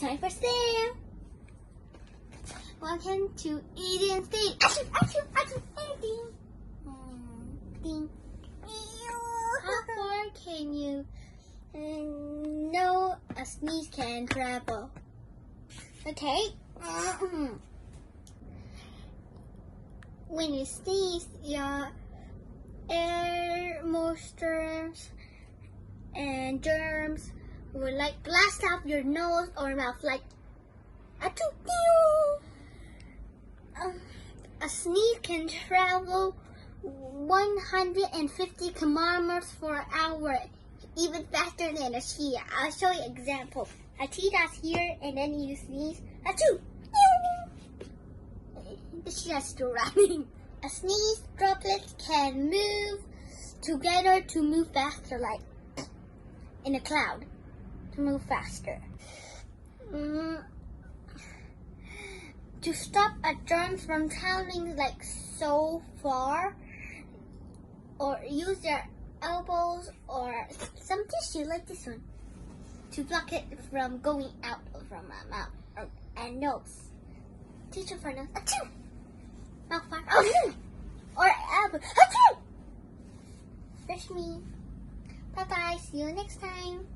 time for sale. Welcome to Eden's Thing. Achoo, Eden. Ding. How far can you know a sneeze can travel? Okay. When you sneeze, your air moistures and germs will like blast out your nose or mouth like achoo. A sneeze can travel 150 kilometers per hour, even faster than a cheetah. I'll show you an example. A cheetah's here, and then you sneeze, achoo! The cheetah's still running. A sneeze droplets can move together to move faster, like in a cloud, to move faster. To stop a germ from traveling like so far, or use your elbows or some tissue like this one to block it from going out from my mouth and nose. Tissue for nose, achoo! Mouth fire, or elbow, achoo! That's me. Bye bye. See you next time.